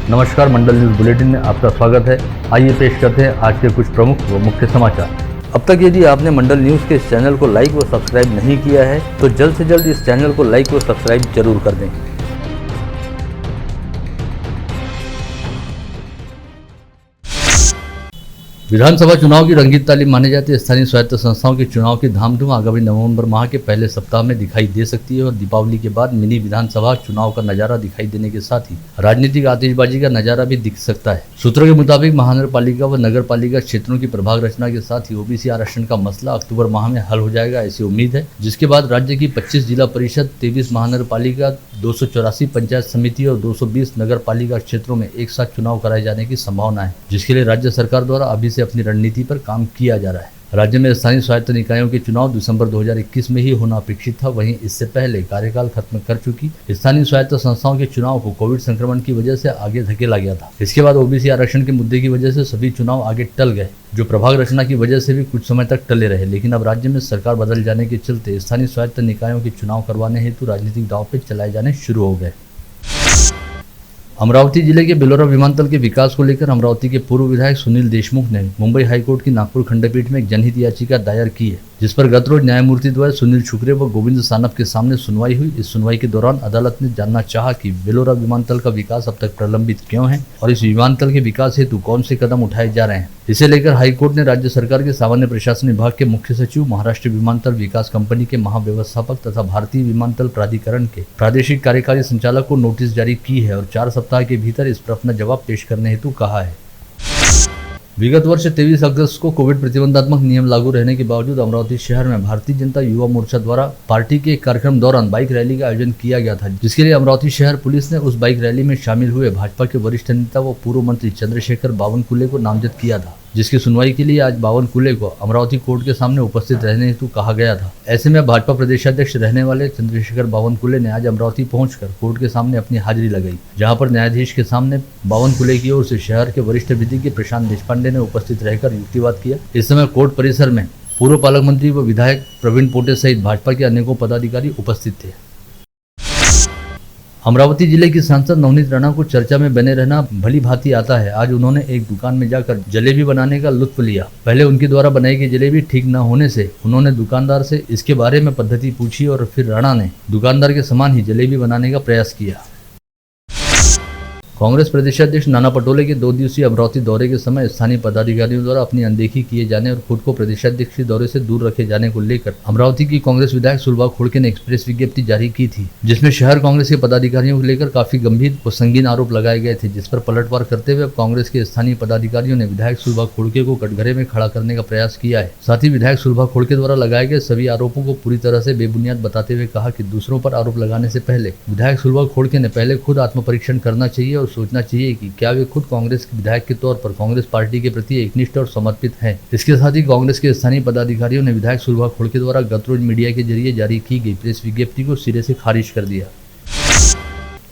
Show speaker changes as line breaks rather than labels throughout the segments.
नमस्कार, मंडल news bulletin में आपका स्वागत है। आइए पेश करते हैं आज के कुछ प्रमुख व मुख्य समाचार। अब तक यदि आपने मंडल न्यूज के इस चैनल को लाइक व सब्सक्राइब नहीं किया है तो जल्द से जल्द इस चैनल को लाइक व सब्सक्राइब जरूर कर दें। विधानसभा चुनाव की रंगीन तालीम माने जाते स्थानीय स्वायत्त संस्थाओं के चुनाव की धामधूम आगामी नवंबर माह के पहले सप्ताह में दिखाई दे सकती है और दीपावली के बाद मिनी विधानसभा चुनाव का नजारा दिखाई देने के साथ ही राजनीतिक आतिशबाजी का नजारा भी दिख सकता है। सूत्रों के मुताबिक महानगर पालिका व नगर पालिका क्षेत्रों की प्रभाग रचना के साथ ही ओबीसी आरक्षण का मसला अक्टूबर माह में हल हो जाएगा, ऐसी उम्मीद है। जिसके बाद राज्य की 25 जिला परिषद, 23 महानगर पालिका, 284 पंचायत समिति और 220 नगर पालिका क्षेत्रों में एक साथ चुनाव कराए जाने की संभावना है, जिसके लिए राज्य सरकार द्वारा अभी से अपनी रणनीति पर काम किया जा रहा है। राज्य में स्थानीय स्वायत्त निकायों के चुनाव दिसंबर 2021 में ही होना अपेक्षित था। वहीं इससे पहले कार्यकाल खत्म कर चुकी स्थानीय स्वायत्त संस्थाओं के चुनाव को कोविड संक्रमण की वजह से आगे धकेला गया था। इसके बाद ओबीसी आरक्षण के मुद्दे की वजह से सभी चुनाव आगे टल गए, जो प्रभाग रचना की वजह से भी कुछ समय तक टले रहे। लेकिन अब राज्य में सरकार बदल जाने के चलते स्थानीय स्वायत्त निकायों के चुनाव करवाने हेतु राजनीतिक दांव पे चलाए जाने शुरू हो गए। अमरावती जिले के बेलोरा विमानतल के विकास को लेकर अमरावती के पूर्व विधायक सुनील देशमुख ने मुंबई हाईकोर्ट की नागपुर खंडपीठ में एक जनहित याचिका दायर की है, जिस पर गत रोज न्यायमूर्ति द्वय सुनील शुक्रे व गोविंद सानप के सामने सुनवाई हुई। इस सुनवाई के दौरान अदालत ने जानना चाहा कि बेलोरा विमानतल का विकास अब तक प्रलंबित क्यों है और इस विमानतल के विकास हेतु कौन से कदम उठाए जा रहे हैं। इसे लेकर हाईकोर्ट ने राज्य सरकार के सामान्य प्रशासन विभाग के मुख्य सचिव, महाराष्ट्र विमानतल विकास कंपनी के महाव्यवस्थापक तथा भारतीय विमानतल प्राधिकरण के प्रादेशिक कार्यकारी संचालक को नोटिस जारी की है और 4 सप्ताह के भीतर इस पर अपना जवाब पेश करने हेतु कहा है। विगत वर्ष 23 अगस्त को कोविड प्रतिबंधात्मक नियम लागू रहने के बावजूद अमरावती शहर में भारतीय जनता युवा मोर्चा द्वारा पार्टी के एक कार्यक्रम दौरान बाइक रैली का आयोजन किया गया था, जिसके लिए अमरावती शहर पुलिस ने उस बाइक रैली में शामिल हुए भाजपा के वरिष्ठ नेता व पूर्व मंत्री चंद्रशेखर बावनकुले को नामजद किया था, जिसकी सुनवाई के लिए आज बावनकुले को अमरावती कोर्ट के सामने उपस्थित रहने हेतु कहा गया था। ऐसे में भाजपा प्रदेशाध्यक्ष रहने वाले चंद्रशेखर बावनकुले ने आज अमरावती पहुंचकर कोर्ट के सामने अपनी हाजिरी लगाई, जहां पर न्यायाधीश के सामने बावनकुले की ओर से शहर के वरिष्ठ विधिज्ञ प्रशांत देशपांडे ने उपस्थित रहकर युक्तिवाद किया। इस समय कोर्ट परिसर में पूर्व पालक मंत्री व विधायक प्रवीण पोटे सहित भाजपा के अनेकों पदाधिकारी उपस्थित थे। अमरावती जिले की सांसद नवनीत राणा को चर्चा में बने रहना भली भांति आता है। आज उन्होंने एक दुकान में जाकर जलेबी बनाने का लुत्फ लिया। पहले उनके द्वारा बनाई गई जलेबी ठीक न होने से उन्होंने दुकानदार से इसके बारे में पद्धति पूछी और फिर राणा ने दुकानदार के समान ही जलेबी बनाने का प्रयास किया। कांग्रेस प्रदेशाध्यक्ष नाना पटोले के 2 दिवसीय अमरावती दौरे के समय स्थानीय पदाधिकारियों द्वारा अपनी अनदेखी किए जाने और खुद को प्रदेशाध्यक्ष के दौरे से दूर रखे जाने को लेकर अमरावती की कांग्रेस विधायक सुलभा खोड़के ने एक्सप्रेस विज्ञप्ति जारी की थी, जिसमें शहर कांग्रेस के पदाधिकारियों को लेकर काफी गंभीर और संगीन आरोप लगाए गए थे, जिस पर पलटवार करते हुए कांग्रेस के स्थानीय पदाधिकारियों ने विधायक सुलभा खोड़के को कटघरे में खड़ा करने का प्रयास किया है। साथ ही विधायक सुलभा खोड़के द्वारा लगाए गए सभी आरोपों को पूरी तरह से बेबुनियाद बताते हुए कहा कि दूसरों पर आरोप लगाने से पहले विधायक सुलभा खोड़के ने पहले खुद आत्मपरीक्षण करना चाहिए और सोचना चाहिए कि क्या वे खुद कांग्रेस के विधायक के तौर पर कांग्रेस पार्टी के प्रति एकनिष्ठ और समर्पित हैं। इसके साथ ही कांग्रेस के स्थानीय पदाधिकारियों ने विधायक सुलभा खोड़के द्वारा गत रोज मीडिया के जरिए जारी की गई प्रेस विज्ञप्ति को सिरे से खारिज कर दिया।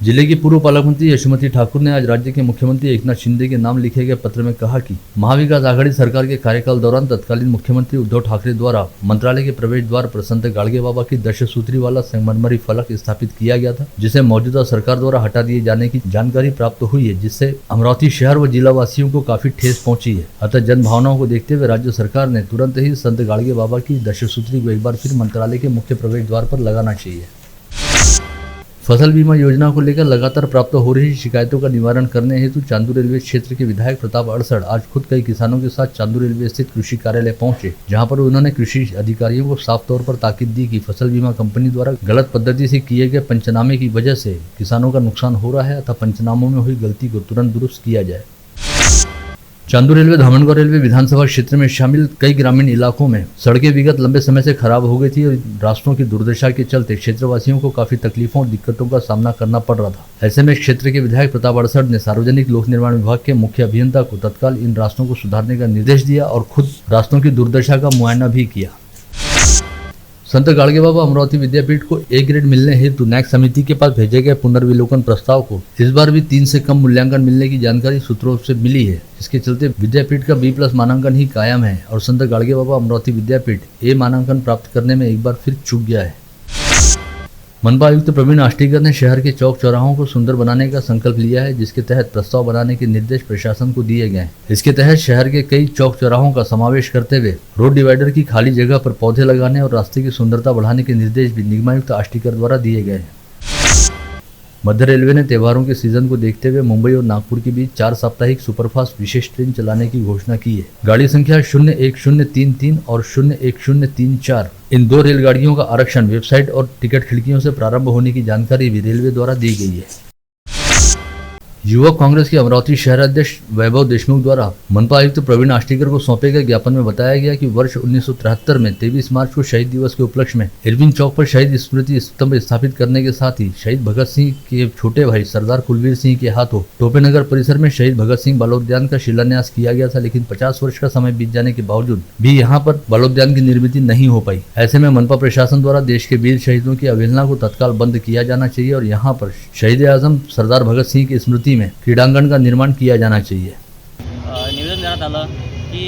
जिले की पूर्व पालक मंत्री यशोमती ठाकुर ने आज राज्य के मुख्यमंत्री एकनाथ शिंदे के नाम लिखे गए पत्र में कहा कि महाविकास आघाड़ी सरकार के कार्यकाल दौरान तत्कालीन मुख्यमंत्री उद्धव ठाकरे द्वारा मंत्रालय के प्रवेश द्वार पर संत गाड़गे बाबा की 10 सूत्री वाला संगमरमरी फलक स्थापित किया गया था, जिसे मौजूदा सरकार द्वारा हटा दिए जाने की जानकारी प्राप्त हुई है, जिससे अमरावती शहर व जिला वासियों को काफी ठेस पहुंची है। अतः जन भावनाओं को देखते हुए राज्य सरकार ने तुरंत ही संत गाड़गे बाबा की 10 सूत्री को एक बार फिर मंत्रालय के मुख्य प्रवेश द्वार पर लगाना चाहिए। फसल बीमा योजना को लेकर लगातार प्राप्त हो रही शिकायतों का निवारण करने हेतु चांदू रेलवे क्षेत्र के विधायक प्रताप अड़सड़ आज खुद कई किसानों के साथ चांदू रेलवे स्थित कृषि कार्यालय पहुंचे, जहां पर उन्होंने कृषि अधिकारियों को साफ तौर पर ताकीद दी कि फसल बीमा कंपनी द्वारा गलत पद्धति से किए गए पंचनामे की वजह से किसानों का नुकसान हो रहा है, अतः पंचनामों में हुई गलती को तुरंत दुरुस्त किया जाए। चांदू रेलवे धामनगांव रेलवे विधानसभा क्षेत्र में शामिल कई ग्रामीण इलाकों में सड़कें विगत लंबे समय से खराब हो गई थी और रास्तों की दुर्दशा के चलते क्षेत्रवासियों को काफी तकलीफों और दिक्कतों का सामना करना पड़ रहा था। ऐसे में क्षेत्र के विधायक प्रताप अड़सड़ ने सार्वजनिक लोक निर्माण विभाग के मुख्य अभियंता को तत्काल इन रास्तों को सुधारने का निर्देश दिया और खुद रास्तों की दुर्दशा का मुआयना भी किया। संत गाड़गे बाबा अमरावती विद्यापीठ को ए ग्रेड मिलने हेतु नैक समिति के पास भेजे गए पुनर्विलोकन प्रस्ताव को इस बार भी 3 से कम मूल्यांकन मिलने की जानकारी सूत्रों से मिली है, जिसके चलते विद्यापीठ का B+ मानांकन ही कायम है और संत गाड़गे बाबा अमरावती विद्यापीठ ए मानांकन प्राप्त करने में एक बार फिर चूक गया है। मनपा आयुक्त प्रवीण आष्टीकर ने शहर के चौक चौराहों को सुंदर बनाने का संकल्प लिया है, जिसके तहत प्रस्ताव बनाने के निर्देश प्रशासन को दिए गए हैं। इसके तहत शहर के कई चौक चौराहों का समावेश करते हुए रोड डिवाइडर की खाली जगह पर पौधे लगाने और रास्ते की सुंदरता बढ़ाने के निर्देश भी निगमायुक्त आष्टीकर द्वारा दिए गए हैं। मध्य रेलवे ने त्योहारों के सीजन को देखते हुए मुंबई और नागपुर के बीच 4 साप्ताहिक सुपरफास्ट विशेष ट्रेन चलाने की घोषणा की है। गाड़ी संख्या 01033 और 01034 इन 2 रेलगाड़ियों का आरक्षण वेबसाइट और टिकट खिड़कियों से प्रारंभ होने की जानकारी भी रेलवे द्वारा दी गई है। युवक कांग्रेस के अमरावती शहर अध्यक्ष वैभव देशमुख द्वारा मनपा आयुक्त प्रवीण आष्टीकर को सौंपे गए ज्ञापन में बताया गया कि वर्ष 1973 में 23 मार्च को शहीद दिवस के उपलक्ष्य में इरविन चौक पर शहीद स्मृति स्तंभ स्थापित करने के साथ ही शहीद भगत सिंह के छोटे भाई सरदार कुलवीर सिंह के हाथों टोपेनगर परिसर में शहीद भगत सिंह बालोद्यान का शिलान्यास किया गया था, लेकिन 50 वर्ष का समय बीत जाने के बावजूद भी यहाँ पर बालोद्यान की निर्मित नहीं हो पाई। ऐसे में मनपा प्रशासन द्वारा देश के वीर शहीदों की अवहेलना को तत्काल बंद किया जाना चाहिए और यहाँ पर शहीद आजम सरदार भगत सिंह की स्मृति में क्रीडांगण का निर्माण किया जाना चाहिए।
निवेदन देण्यात आलं की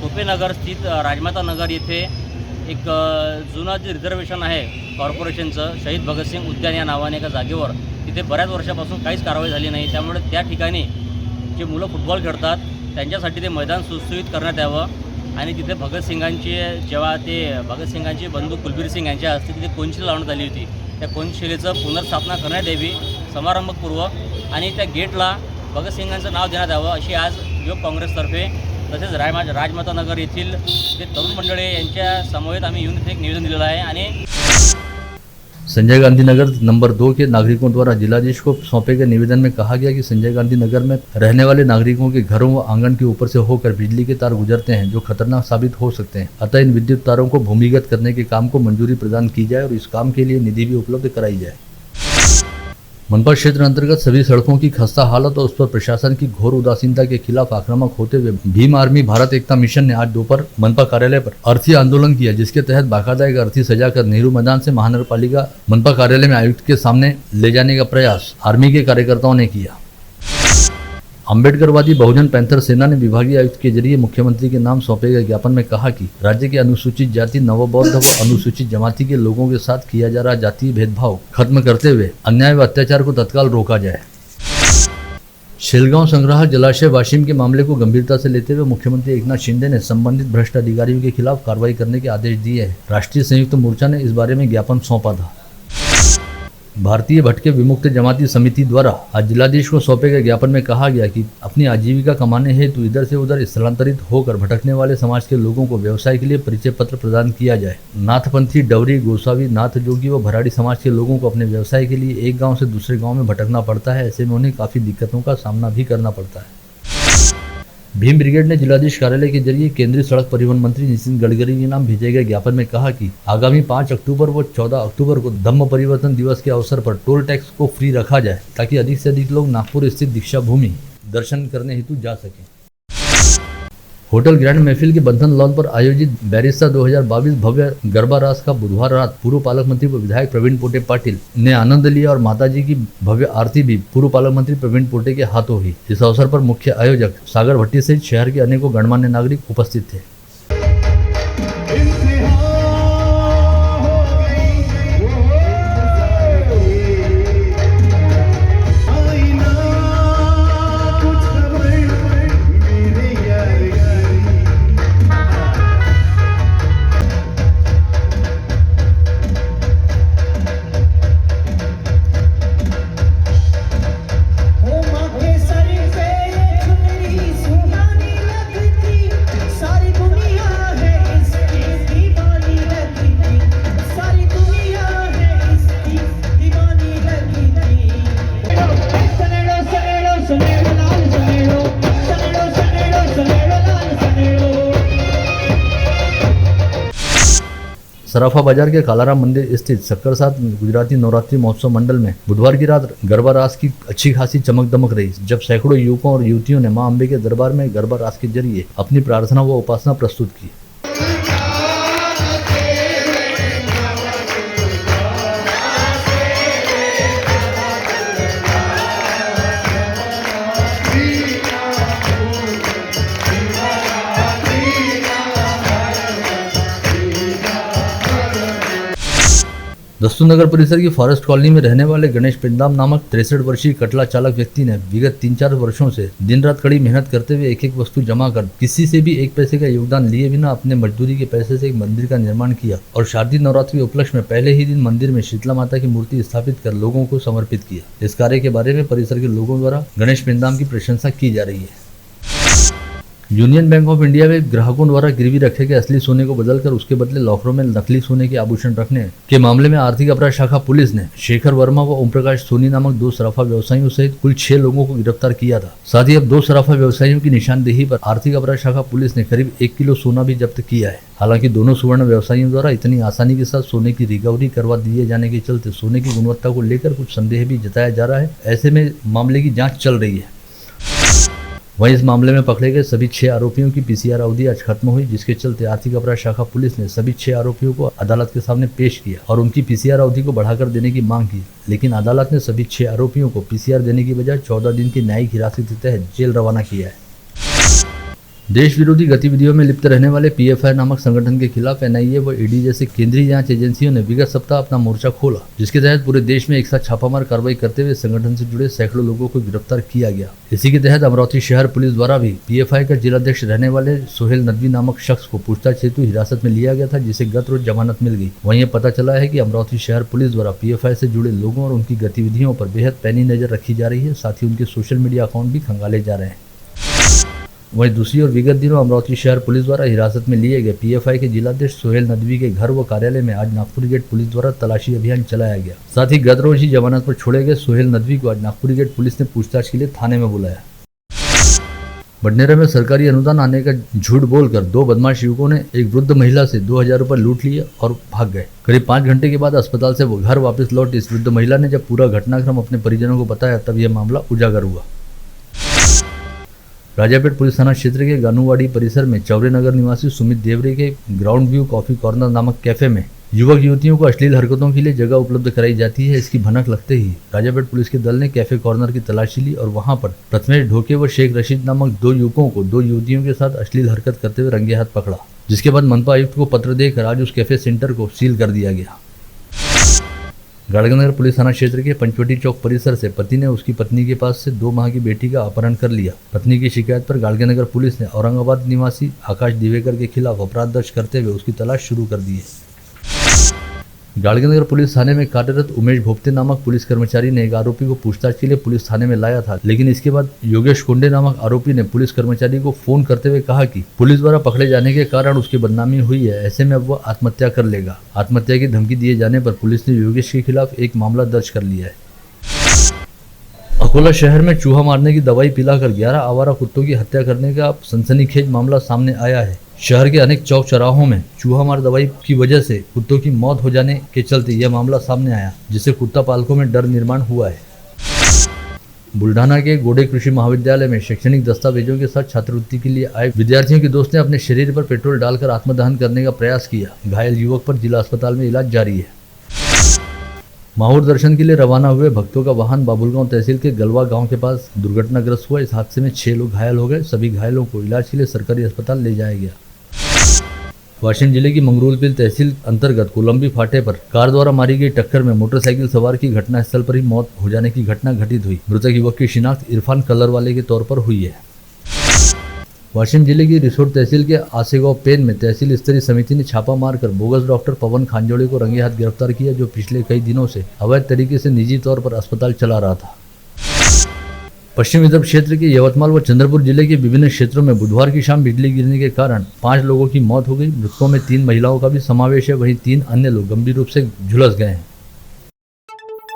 टोपेनगर स्थित राजमाता नगर येथे एक जुनं जे रिझर्वेशन आहे कॉर्पोरेशनचं शहीद भगतसिंग उद्यान या नावाने एका जागेवर तिथे बऱ्याच वर्षापासून काहीच कारवाई झाली नाही, त्यामुळे त्या ठिकाणी जे मुलं फुटबॉल खेळतात त्यांच्यासाठी ते मैदान सुशोभित करण्यात यावं आणि तिथे भगतसिंगांची जेव्हा ते भगतसिंगांचे बंधू कुलबीर सिंग यांच्या हस्ते तिथे कोनशिला लावण्यात आली होती, त्या कोनशिलेचं पुनर्स्थापना करण्यात यावी समारंभपूर्वक आणि त्या गेटला भगतसिंगांचं नाव देण्यात यावं अशी आज युवक काँग्रेसतर्फे तसेच राजमाता नगर येथील जे तरुण मंडळी यांच्या समवेत आम्ही येऊन इथे एक निवेदन दिलेलं आहे। आणि
संजय गांधी नगर नंबर 2 के नागरिकों द्वारा जिलाधीश को सौंपे गए निवेदन में कहा गया कि संजय गांधी नगर में रहने वाले नागरिकों के घरों व आंगन के ऊपर से होकर बिजली के तार गुजरते हैं, जो खतरनाक साबित हो सकते हैं। अतः इन विद्युत तारों को भूमिगत करने के काम को मंजूरी प्रदान की जाए और इस काम के लिए निधि भी उपलब्ध कराई जाए। मनपा क्षेत्र अंतर्गत सभी सड़कों की खस्ता हालत और उस पर प्रशासन की घोर उदासीनता के खिलाफ आक्रामक होते हुए भीम आर्मी भारत एकता मिशन ने आज दोपहर मनपा कार्यालय पर अर्थी आंदोलन किया, जिसके तहत बाकायदा एक अर्थी सजाकर नेहरू मैदान से महानगरपालिका मनपा कार्यालय में आयुक्त के सामने ले जाने का प्रयास आर्मी के कार्यकर्ताओं ने किया। अम्बेडकरवादी बहुजन पैंथर सेना ने विभागीय आयुक्त के जरिए मुख्यमंत्री के नाम सौंपे गए ज्ञापन में कहा कि राज्य के अनुसूचित जाति, नवबौद्ध व अनुसूचित जमाती के लोगों के साथ किया जा रहा जातीय भेदभाव खत्म करते हुए अन्याय व अत्याचार को तत्काल रोका जाए। शेलगांव संग्रहालय जलाशय वाशिम के मामले को गंभीरता से लेते हुए मुख्यमंत्री एकनाथ शिंदे ने संबंधित भ्रष्ट अधिकारियों के खिलाफ कार्रवाई करने के आदेश दिए हैं। राष्ट्रीय संयुक्त मोर्चा ने इस बारे में ज्ञापन सौंपा था। भारतीय भटके विमुक्त जमाती समिति द्वारा आज जिलाधीश को सौंपे गए ज्ञापन में कहा गया कि अपनी आजीविका कमाने हेतु इधर से उधर स्थलांतरित होकर भटकने वाले समाज के लोगों को व्यवसाय के लिए परिचय पत्र प्रदान किया जाए। नाथपंथी, डवरी, गोसावी, नाथ जोगी व भराड़ी समाज के लोगों को अपने व्यवसाय के लिए एक गाँव से दूसरे गाँव में भटकना पड़ता है। ऐसे में उन्हें काफी दिक्कतों का सामना भी करना पड़ता है। भीम ब्रिगेड ने जिलाधीश कार्यालय के जरिए केंद्रीय सड़क परिवहन मंत्री नितिन गडकरी के नाम भेजे गए ज्ञापन में कहा कि आगामी 5 अक्टूबर व 14 अक्टूबर को धम्म परिवर्तन दिवस के अवसर पर टोल टैक्स को फ्री रखा जाए, ताकि अधिक से अधिक लोग नागपुर स्थित दीक्षा भूमि दर्शन करने हेतु जा सकें। होटल ग्रैंड महफिल के बंधन लॉन पर आयोजित बैरिस्टा 2022 भव्य गरबा रास का बुधवार रात पूर्व पालक मंत्री व विधायक प्रवीण पोटे पाटिल ने आनंद लिया और माताजी की भव्य आरती भी पूर्व पालक मंत्री प्रवीण पोटे के हाथों हुई। इस अवसर पर मुख्य आयोजक सागर भट्टी सहित शहर के अनेकों गणमान्य नागरिक उपस्थित थे। सराफा बाजार के कालाराम मंदिर स्थित सक्करसाद गुजराती नवरात्रि महोत्सव मंडल में बुधवार की रात गरबा रास की अच्छी खासी चमक दमक रही, जब सैकड़ों युवकों और युवतियों ने मां अम्बे के दरबार में गरबा रास के जरिए अपनी प्रार्थना व उपासना प्रस्तुत की। दस्तूर नगर परिसर की फॉरेस्ट कॉलोनी में रहने वाले गणेश पिंदाम नामक 63 वर्षीय कटला चालक व्यक्ति ने विगत 3-4 वर्षों से दिन रात कड़ी मेहनत करते हुए एक वस्तु जमा कर किसी से भी एक पैसे का योगदान लिए बिना अपने मजदूरी के पैसे से एक मंदिर का निर्माण किया और शारदीय नवरात्रि के उपलक्ष्य में पहले ही दिन मंदिर में शीतला माता की मूर्ति स्थापित कर लोगों को समर्पित किया। इस कार्य के बारे में परिसर के लोगों द्वारा गणेश पिंदाम की प्रशंसा की जा रही है। यूनियन बैंक ऑफ इंडिया में ग्राहकों द्वारा गिरवी रखे गए असली सोने को बदलकर उसके बदले लॉकरों में नकली सोने के आभूषण रखने के मामले में आर्थिक अपराध शाखा पुलिस ने शेखर वर्मा व ओम प्रकाश सोनी नामक 2 सराफा व्यवसायियों सहित कुल 6 लोगों को गिरफ्तार किया था। साथ ही अब 2 सराफा व्यवसायियों की निशानदेही पर आर्थिक अपराध शाखा पुलिस ने करीब 1 किलो सोना भी जब्त किया है। हालांकि दोनों सुवर्ण व्यवसायियों द्वारा इतनी आसानी के साथ सोने की रिकवरी करवा दिए जाने के चलते सोने की गुणवत्ता को लेकर कुछ संदेह भी जताया जा रहा है। ऐसे में मामले की जाँच चल रही है। वहीं इस मामले में पकड़े गए सभी 6 आरोपियों की पीसीआर अवधि आज खत्म हुई, जिसके चलते आर्थिक अपराध शाखा पुलिस ने सभी 6 आरोपियों को अदालत के सामने पेश किया और उनकी पीसीआर अवधि को बढ़ाकर देने की मांग की। लेकिन अदालत ने सभी 6 आरोपियों को पीसीआर देने की बजाय 14 दिन की न्यायिक हिरासत के तहत जेल रवाना किया है। देश विरोधी गतिविधियों में लिप्त रहने वाले पीएफआई नामक संगठन के खिलाफ एनआईए व ईडी जैसे केंद्रीय जांच एजेंसियों ने विगत सप्ताह अपना मोर्चा खोला, जिसके तहत पूरे देश में एक साथ छापामार कार्रवाई करते हुए संगठन से जुड़े सैकड़ों लोगों को गिरफ्तार किया गया। इसी के तहत अमरावती शहर पुलिस द्वारा भी पीएफआई का जिलाध्यक्ष रहने वाले सोहेल नदवी नामक शख्स को पूछताछ हेतु हिरासत में लिया गया था, जिसे गत रोज जमानत मिल गई। वहीं यह पता चला है कि अमरावती शहर पुलिस द्वारा पीएफआई से जुड़े लोगों और उनकी गतिविधियों पर बेहद पैनी नजर रखी जा रही है। साथ ही उनके सोशल मीडिया अकाउंट भी खंगाले जा रहे हैं। वहीं दूसरी ओर विगत दिनों अमरावती शहर पुलिस द्वारा हिरासत में लिए गए पीएफआई के जिलाध्यक्ष सोहेल नदवी के घर व कार्यालय में आज नागपुर गेट पुलिस द्वारा तलाशी अभियान चलाया गया। साथ ही गत रोज ही जमानत पर छोड़े गए सोहेल नदवी को आज नागपुर गेट पुलिस ने पूछताछ के लिए थाने में बुलाया। बडनेरा में सरकारी अनुदान आने का झूठ बोलकर 2 बदमाश युवकों ने एक वृद्ध महिला से 2000 रुपये लूट लिए और भाग गए। करीब 5 घंटे के बाद अस्पताल से वो घर वापस लौट इस वृद्ध महिला ने जब पूरा घटनाक्रम अपने परिजनों को बताया, तब यह मामला उजागर हुआ। राजापेट पुलिस थाना क्षेत्र के गानूवाड़ी परिसर में चौरे नगर निवासी सुमित देवरे के ग्राउंड व्यू कॉफी कॉर्नर नामक कैफे में युवक युवतियों को अश्लील हरकतों के लिए जगह उपलब्ध कराई जाती है। इसकी भनक लगते ही राजापेट पुलिस के दल ने कैफे कॉर्नर की तलाशी ली और वहां पर प्रथमेश ढोके व शेख रशीद नामक 2 युवकों को 2 युवतियों के साथ अश्लील हरकत करते हुए रंगे हाथ पकड़ा, जिसके बाद मनपा आयुक्त को पत्र देकर आज उस कैफे सेंटर को सील कर दिया गया। गाड़गनगर पुलिस थाना क्षेत्र के पंचवटी चौक परिसर से पति ने उसकी पत्नी के पास से 2 माह की बेटी का अपहरण कर लिया। पत्नी की शिकायत पर गाड़गनगर पुलिस ने औरंगाबाद निवासी आकाश दिवेकर के खिलाफ अपराध दर्ज करते हुए उसकी तलाश शुरू कर दी है। गाड़गनगर पुलिस थाने में कार्यरत उमेश भोपते नामक पुलिस कर्मचारी ने एक आरोपी को पूछताछ के लिए पुलिस थाने में लाया था, लेकिन इसके बाद योगेश कोंडे नामक आरोपी ने पुलिस कर्मचारी को फोन करते हुए कहा कि पुलिस द्वारा पकड़े जाने के कारण उसकी बदनामी हुई है, ऐसे में अब वह आत्महत्या कर लेगा। आत्महत्या की धमकी दिए जाने पर पुलिस ने योगेश के खिलाफ एक मामला दर्ज कर लिया है। अकोला शहर में चूहा मारने की दवाई पिलाकर 11 आवारा कुत्तों की हत्या करने का सनसनीखेज मामला सामने आया है। शहर के अनेक चौक चौराहों में चूहा मार दवाई की वजह से कुत्तों की मौत हो जाने के चलते यह मामला सामने आया, जिससे कुत्ता पालकों में डर निर्माण हुआ है। बुल्ढाना के गोडे कृषि महाविद्यालय में शैक्षणिक दस्तावेजों के साथ छात्रवृत्ति के लिए आए विद्यार्थियों के दोस्त ने अपने शरीर पर पेट्रोल डालकर आत्मदहन करने का प्रयास किया। घायल युवक पर जिला अस्पताल में इलाज जारी है। माहौर दर्शन के लिए रवाना हुए भक्तों का वाहन बाबुलगांव तहसील के गलवा गांव के पास दुर्घटनाग्रस्त हुआ। इस हादसे में 6 लोग घायल हो गए। सभी घायलों को इलाज के लिए सरकारी अस्पताल ले जाया गया। वाशिम जिले की मंगरूलपील तहसील अंतर्गत कोलंबी फाटे पर कार द्वारा मारी गई टक्कर में मोटरसाइकिल सवार की घटनास्थल पर ही मौत हो जाने की घटना घटित हुई। मृतक युवक की शिनाख्त इरफान कलरवाले के तौर पर हुई है। वाशिम जिले की रिसोड तहसील के आसेगांव पेन में तहसील स्तरीय समिति ने छापा मारकर बोगस डॉक्टर पवन खांजोड़े को रंगे हाथ गिरफ्तार किया, जो पिछले कई दिनों से अवैध तरीके से निजी तौर पर अस्पताल चला रहा था। पश्चिम विदर्भ क्षेत्र के यवतमाल व चंद्रपुर जिले के विभिन्न क्षेत्रों में बुधवार की शाम बिजली गिरने के कारण 5 लोगों की मौत हो गई। मृतकों में 3 महिलाओं का भी समावेश है, वहीं 3 अन्य लोग गंभीर रूप से झुलस गए हैं।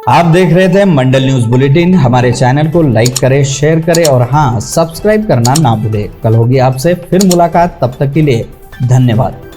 आप देख रहे थे मंडल न्यूज बुलेटिन। हमारे चैनल को लाइक करें, शेयर करें और हाँ, सब्सक्राइब करना ना भूलें। कल होगी आपसे फिर मुलाकात, तब तक के लिए धन्यवाद।